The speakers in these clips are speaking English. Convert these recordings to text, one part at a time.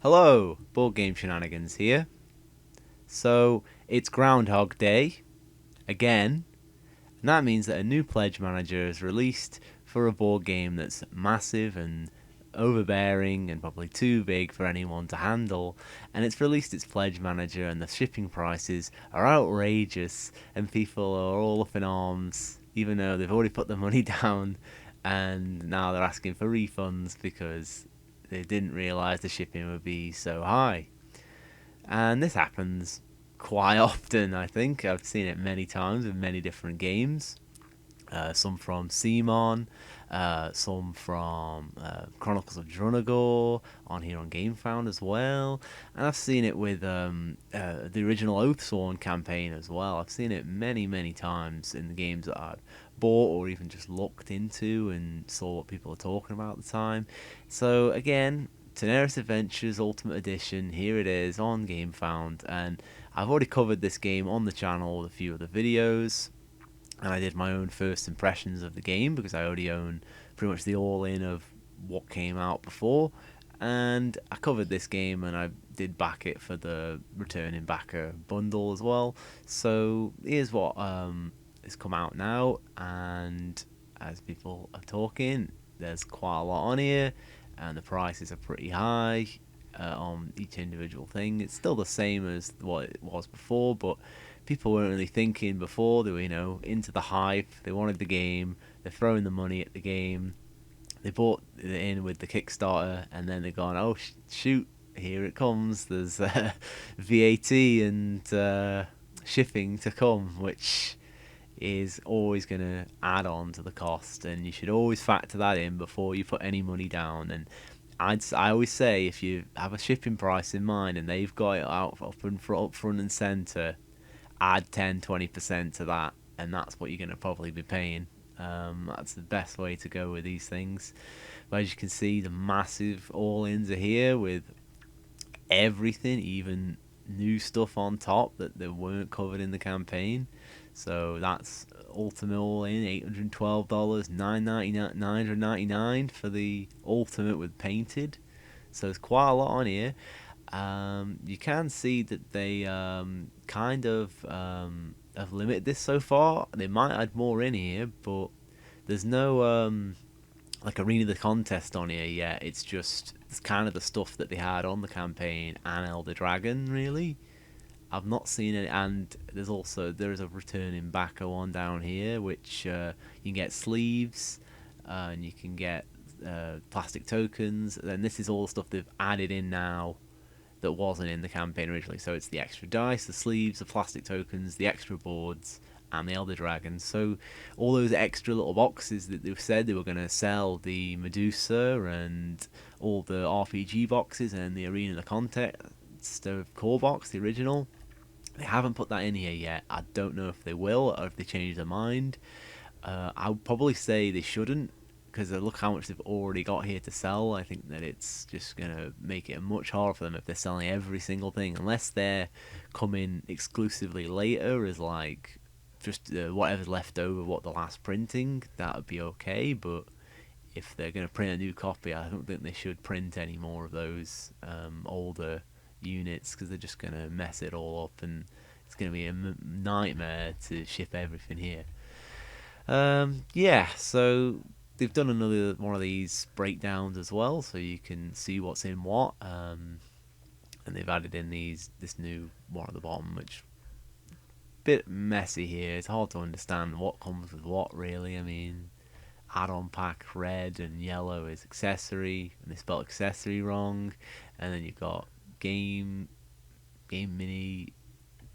Hello, Board Game Shenanigans here. So, it's Groundhog Day, again, and that means that a new pledge manager is released for a board game that's massive and overbearing and probably too big for anyone to handle. And it's released its pledge manager, and the shipping prices are outrageous, and people are all up in arms, even though they've already put the money down, and now they're asking for refunds because they didn't realise the shipping would be so high. And this happens quite often, I think. I've seen it many times in many different games. Some from Simon, some from Chronicles of Drunagor on here on GameFound as well, and I've seen it with the original Oathsworn campaign as well. I've seen it many, many times in the games that I've bought or even just looked into and saw what people are talking about at the time. So again, Tanares Adventures Ultimate Edition, here it is on GameFound, and I've already covered this game on the channel with a few other videos, and I did my own first impressions of the game because I already own pretty much the all-in of what came out before, and I covered this game and I did back it for the returning backer bundle as well. So here's what has come out now, and as people are talking, there's quite a lot on here, and the prices are pretty high on each individual thing. It's still the same as what it was before, but people weren't really thinking before. They were, into the hype. They wanted the game. They're throwing the money at the game. They bought it in with the Kickstarter, and then they're going, oh, shoot, here it comes. There's VAT and shipping to come, which is always going to add on to the cost, and you should always factor that in before you put any money down. And I always say, if you have a shipping price in mind and they've got it out up front and center, add 10-20% to that, and that's what you're going to probably be paying. That's the best way to go with these things. But as you can see, the massive all-ins are here with everything, even new stuff on top that weren't covered in the campaign. So that's Ultimate All In, $812, $999 for the Ultimate with painted. So there's quite a lot on here. You can see that they kind of have limited this so far. They might add more in here, but there's no like Arena the Contest on here yet. It's kind of the stuff that they had on the campaign and Elder Dragon, really. I've not seen it, and there is a returning backer one down here, which you can get sleeves, and you can get plastic tokens. And this is all the stuff they've added in now that wasn't in the campaign originally. So it's the extra dice, the sleeves, the plastic tokens, the extra boards, and the Elder Dragon. So all those extra little boxes that they've said they were going to sell, the Medusa and all the RPG boxes and the Arena of the Contest, the core box, the original, they haven't put that in here yet. I don't know if they will or if they change their mind. I would probably say they shouldn't, because look how much they've already got here to sell. I think that it's just going to make it much harder for them if they're selling every single thing, unless they're coming exclusively later as like just whatever's left over, what the last printing, that would be okay. But if they're going to print a new copy, I don't think they should print any more of those older units, because they're just going to mess it all up, and it's going to be a nightmare to ship everything here. Yeah, so they've done another one of these breakdowns as well, so you can see what's in what. And they've added in this new one at the bottom, which bit messy here. It's hard to understand what comes with what, really. I mean, add-on pack red and yellow is accessory, and they spelled accessory wrong. And then you've got game mini,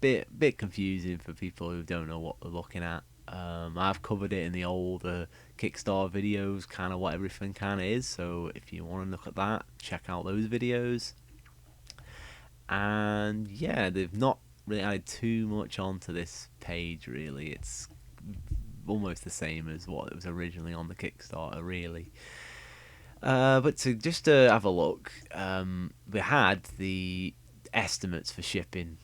bit confusing for people who don't know what they're looking at. I've covered it in the older Kickstarter videos, kind of what everything kind of is. So if you want to look at that, check out those videos. And yeah, they've not really added too much onto this page, really. It's almost the same as what it was originally on the Kickstarter, really. But to just have a look, we had the estimates for shipping,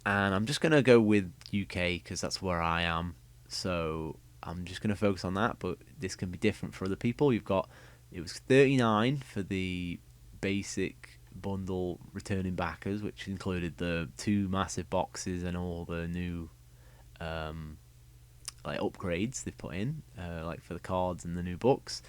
and I'm just going to go with UK because that's where I am. So I'm just going to focus on that, but this can be different for other people. It was 39 for the basic bundle returning backers, which included the 2 massive boxes and all the new like upgrades they've put in, like for the cards and the new books.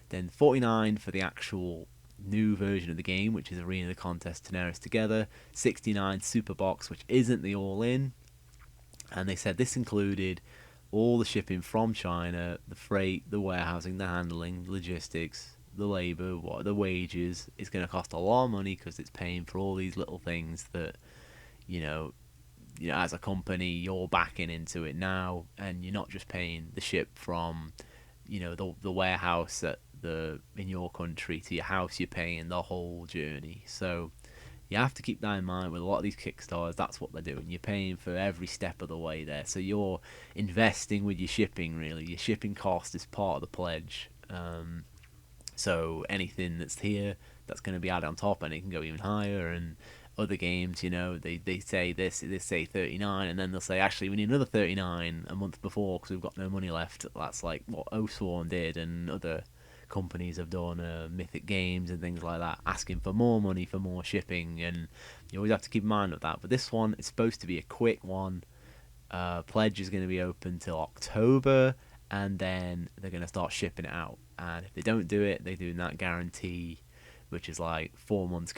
Then 49 for the actual new version of the game, which is Arena, the Contest, Tanares Together. 69 Super Box, which isn't the all-in. And they said this included all the shipping from China, the freight, the warehousing, the handling, logistics, the labour, the wages. It's going to cost a lot of money because it's paying for all these little things that, you know, as a company, you're backing into it now, and you're not just paying the ship from, the warehouse in your country to your house. You're paying the whole journey. So you have to keep that in mind with a lot of these Kickstarters. That's what they're doing. You're paying for every step of the way there. So you're investing with your shipping, really. Your shipping cost is part of the pledge. So anything that's here, that's going to be added on top, and it can go even higher. And other games, they say they say 39, and then they'll say, actually, we need another 39 a month before because we've got no money left. That's like what Oathsworn did, and other companies have done, Mythic Games and things like that, asking for more money for more shipping, and you always have to keep in mind of that. But this one is supposed to be a quick one. Pledge is going to be open till October, and then they're going to start shipping it out. And if they don't do it, they do that guarantee, which is like 4 months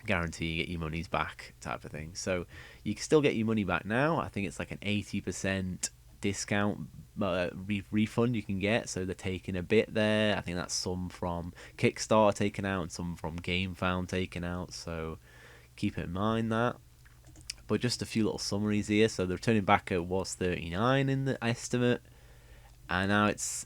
guarantee you get your money's back type of thing. So you can still get your money back now. I think it's like an 80% discount refund you can get, so they're taking a bit there. I think that's some from Kickstarter taken out and some from GameFound taken out, so keep in mind that. But just a few little summaries here. So the returning backer was 39 in the estimate, and now it's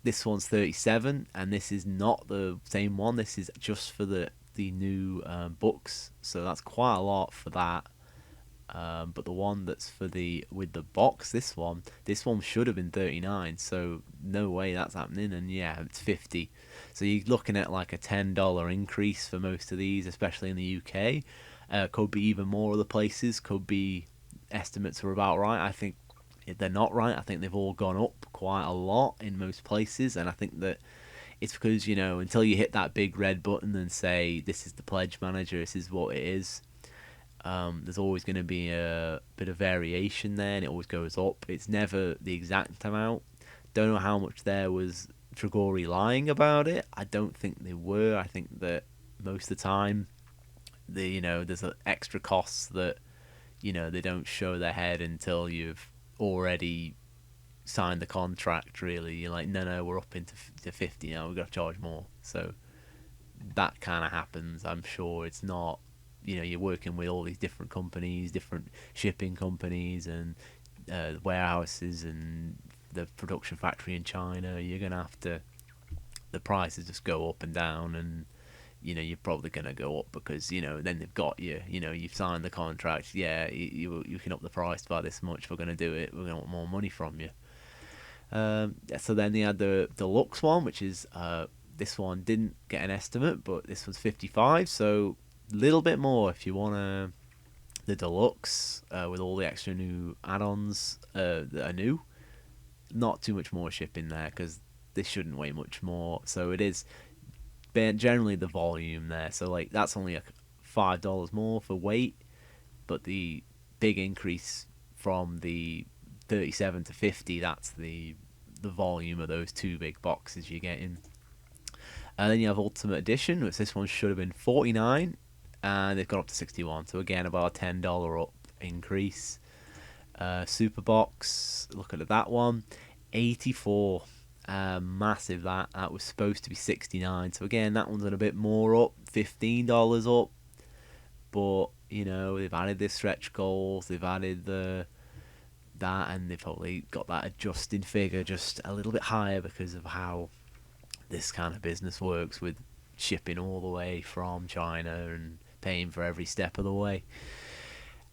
this one's 37, and this is not the same one. This is just for the new books, so that's quite a lot for that. But the one that's with the box, this one should have been 39, so no way that's happening. And yeah, it's 50, so you're looking at like a $10 increase for most of these, especially in the UK. Could be even more other places. Could be estimates are about right. I think they're not right. I think they've all gone up quite a lot in most places, and I think that it's because, until you hit that big red button and say, this is the pledge manager, this is what it is, there's always going to be a bit of variation there, and it always goes up. It's never the exact amount. Don't know how much there was Dragori lying about it. I don't think they were. I think that most of the time, there's extra costs that, they don't show their head until you've already signed the contract. Really, you're like, no, we're up into 50 now, we've got to charge more. So that kind of happens. I'm sure it's not, you're working with all these different companies, different shipping companies, and warehouses, and the production factory in China. You're gonna have to, the prices just go up and down, and you're probably gonna go up because then they've got you. You've signed the contract. Yeah, you can up the price by this much. We're gonna do it. We're gonna want more money from you. So then they had the Deluxe one, which is this one didn't get an estimate, but this was 55, so a little bit more if you want the Deluxe with all the extra new add-ons that are new. Not too much more shipping there because this shouldn't weigh much more. So it is generally the volume there. So like that's only like $5 more for weight, but the big increase from the 37 to 50, that's the volume of those 2 big boxes you're getting. And then you have Ultimate Edition, which this one should have been 49, and they've gone up to 61. So again, about a $10 up increase. Super Box, looking at that one, 84. Massive that. That was supposed to be 69. So again, that one's a bit more up, $15 up. But they've added the stretch goals, they've added that, and they've probably got that adjusted figure just a little bit higher because of how this kind of business works with shipping all the way from China and paying for every step of the way.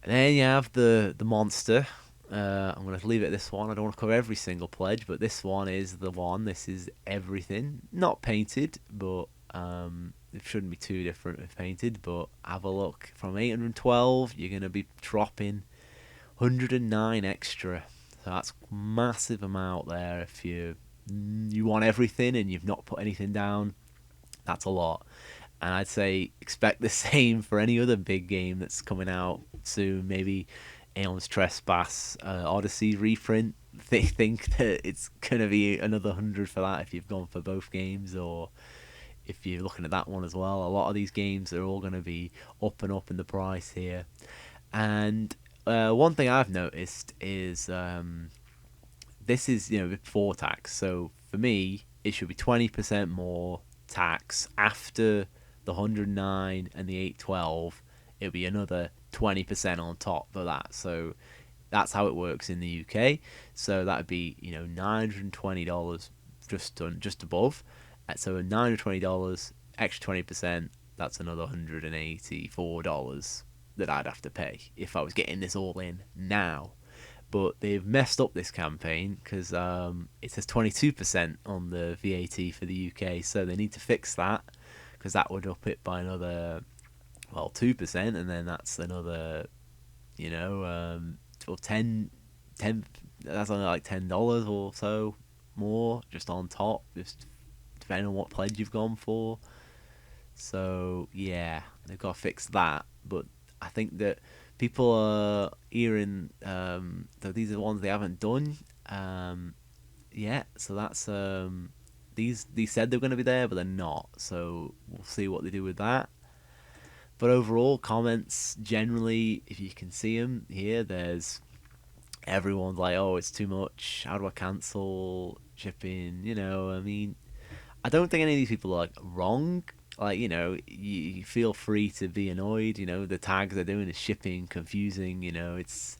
And then you have the monster. I'm going to leave it at this one. I don't want to cover every single pledge, but this one is the one. This is everything. Not painted, but it shouldn't be too different if painted. But have a look. From 812, you're going to be dropping 109 extra. So that's massive amount there. If you want everything and you've not put anything down, that's a lot. And I'd say expect the same for any other big game that's coming out soon. Maybe Aeon's Trespass Odyssey reprint. They think that it's gonna be another 100 for that if you've gone for both games, or if you're looking at that one as well. A lot of these games are all gonna be up and up in the price here. And one thing I've noticed is this is before tax. So for me, it should be 20% more tax after the 109 and the 812. It'll be another 20% on top of that. So that's how it works in the UK. So that would be $920 just above. So $920 extra 20%. That's another $184 that I'd have to pay if I was getting this all in now. But they've messed up this campaign because it says 22% on the VAT for the UK, so they need to fix that because that would up it by another 2%, and then that's another or 10 that's only like $10 or so more just on top, just depending on what pledge you've gone for. So yeah, they've got to fix that. But I think that people are hearing that these are the ones they haven't done yet. So that's these said they're going to be there, but they're not. So we'll see what they do with that. But overall, comments generally, if you can see them here, there's everyone's like, "Oh, it's too much. How do I cancel shipping?" I mean, I don't think any of these people are like wrong. Like, you feel free to be annoyed. The tags they're doing is shipping, confusing. It's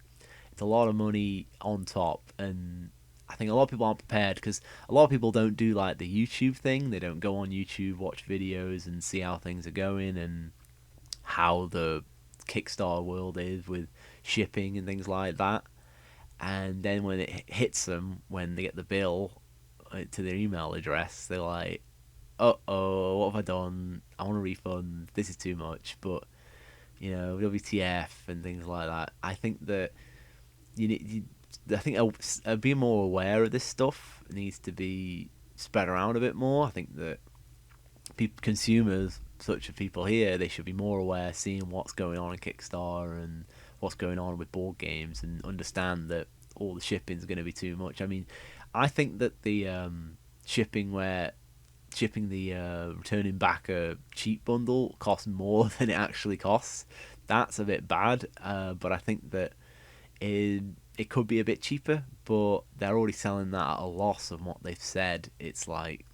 a lot of money on top, and I think a lot of people aren't prepared because a lot of people don't do like the YouTube thing. They don't go on YouTube, watch videos, and see how things are going and how the Kickstarter world is with shipping and things like that. And then when it hits them, when they get the bill to their email address, they're like, "Uh-oh, what have I done? I want a refund. This is too much." But WTF and things like that. I think that I think being more aware of this stuff needs to be spread around a bit more. I think that consumers, such as people here, they should be more aware, seeing what's going on in Kickstarter and what's going on with board games, and understand that all the shipping is going to be too much. I mean, I think that the shipping the returning back a cheap bundle costs more than it actually costs. That's a bit bad, but I think that it could be a bit cheaper, but they're already selling that at a loss of what they've said. It's like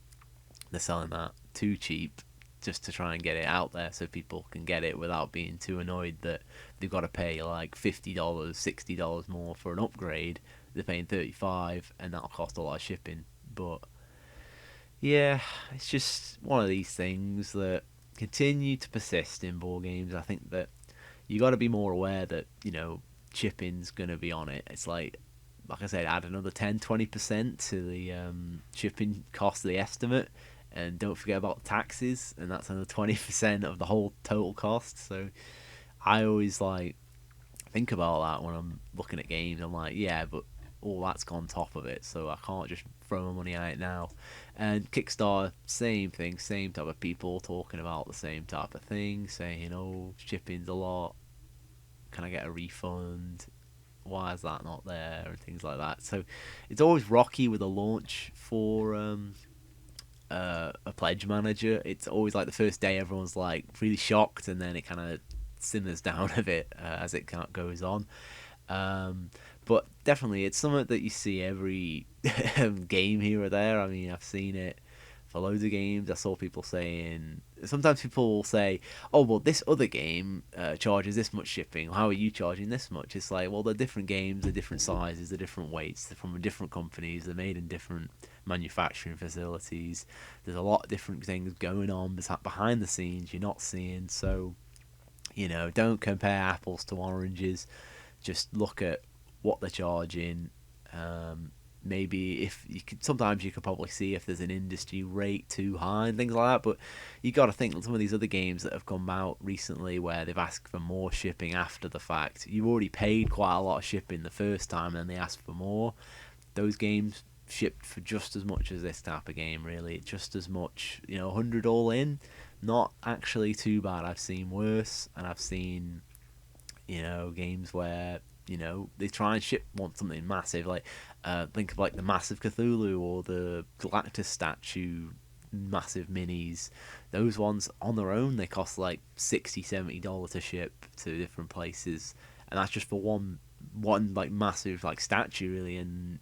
they're selling that too cheap just to try and get it out there so people can get it without being too annoyed that they've got to pay like $50, $60 more for an upgrade. They're paying $35, and that'll cost a lot of shipping. But yeah, it's just one of these things that continue to persist in board games. I think that you got to be more aware that shipping's gonna be on it. It's like I said, add another 10-20% to the shipping cost of the estimate, and don't forget about taxes, and that's another 20% of the whole total cost. So I always think about that when I'm looking at games. I'm like, yeah, but all that's gone on top of it, so I can't just throw my money at it now. And Kickstarter, same thing, same type of people talking about the same type of thing, saying, "Oh, shipping's a lot. Can I get a refund? Why is that not there?" and things like that. So it's always rocky with a launch for a pledge manager. It's always like the first day everyone's like really shocked, and then it kind of simmers down a bit as it goes on. But definitely, it's something that you see every game here or there. I mean, I've seen it for loads of games. I saw people saying, sometimes people will say, "Oh, well, this other game charges this much shipping. How are you charging this much?" It's like, well, they're different games, they're different sizes, they're different weights, they're from different companies, they're made in different manufacturing facilities. There's a lot of different things going on behind the scenes you're not seeing. So, don't compare apples to oranges. Just look at what they're charging. Maybe if you could, sometimes you could probably see if there's an industry rate too high and things like that. But you got to think some of these other games that have come out recently where they've asked for more shipping after the fact. You already paid quite a lot of shipping the first time, and then they asked for more. Those games shipped for just as much as this type of game, really, just as much. 100 all in, not actually too bad. I've seen worse, and I've seen, games where, they try and want something massive, like, think of like the Massive Cthulhu or the Galactus statue massive minis. Those ones on their own, they cost like $60-$70 to ship to different places, and that's just for one like massive like statue, really. And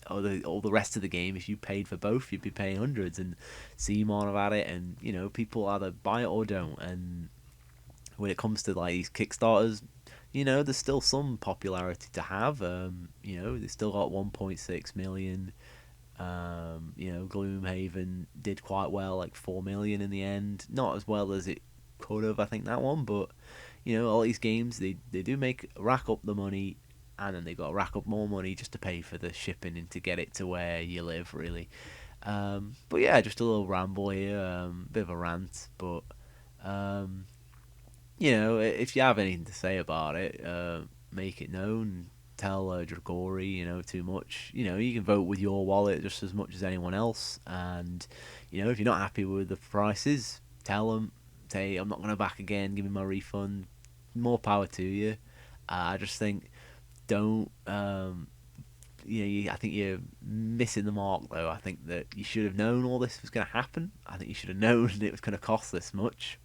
all the rest of the game, if you paid for both, you'd be paying hundreds. And Simon have had it, and people either buy it or don't. And when it comes to like these Kickstarters, there's still some popularity to have. They still got 1.6 million. Gloomhaven did quite well, like 4 million in the end. Not as well as it could have, I think, that one. But all these games, they do rack up the money, and then they got to rack up more money just to pay for the shipping and to get it to where you live, really. But yeah, just a little ramble here, bit of a rant. But if you have anything to say about it, make it known. Tell Dragori, too much. You can vote with your wallet just as much as anyone else. And if you're not happy with the prices, tell them. Say, I'm not going to back again. Give me my refund. More power to you. I just think don't. I think you're missing the mark, though. I think that you should have known all this was going to happen. I think you should have known it was going to cost this much,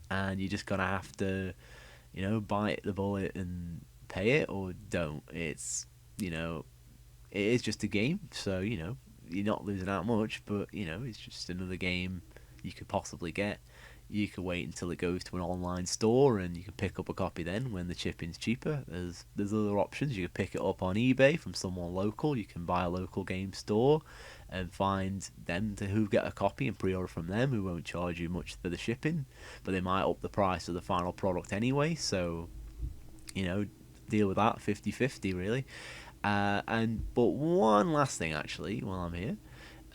and you're just going to have to, bite the bullet and pay it or don't. It's it is just a game, so you're not losing out much, but it's just another game you could possibly get. You could wait until it goes to an online store, and you can pick up a copy then when the shipping's cheaper. There's other options. You can pick it up on eBay from someone local. You can buy a local game store and find them who get a copy and pre-order from them, who won't charge you much for the shipping, but they might up the price of the final product anyway. So deal with that 50-50, really. But one last thing, actually, while I'm here,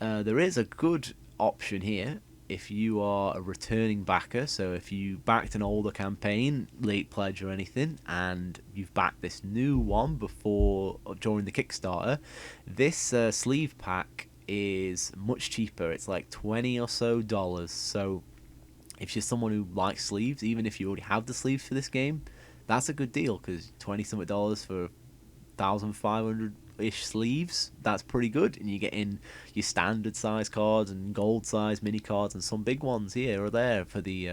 there is a good option here if you are a returning backer. So if you backed an older campaign, late pledge or anything, and you've backed this new one before or during the Kickstarter, this sleeve pack is much cheaper. It's like $20 or so. So if you're someone who likes sleeves, even if you already have the sleeves for this game, that's a good deal, because $20-something for 1,500-ish sleeves, that's pretty good. And you get in your standard size cards and gold size mini cards and some big ones here or there for the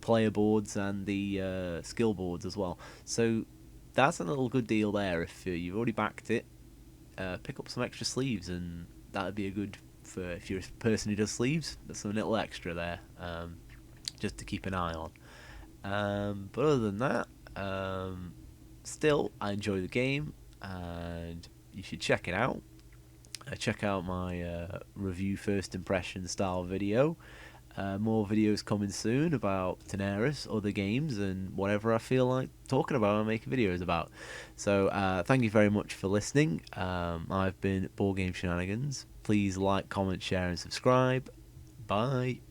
player boards and the skill boards as well. So that's a little good deal there. If you've already backed it, pick up some extra sleeves, and that would be a good for if you're a person who does sleeves. There's some little extra there, just to keep an eye on. But other than that, still, I enjoy the game, and you should check it out. Check out my review first impression style video. More videos coming soon about Tanares, other games, and whatever I feel like talking about and making videos about. So thank you very much for listening. I've been Board Game Shenanigans. Please like, comment, share, and subscribe. Bye.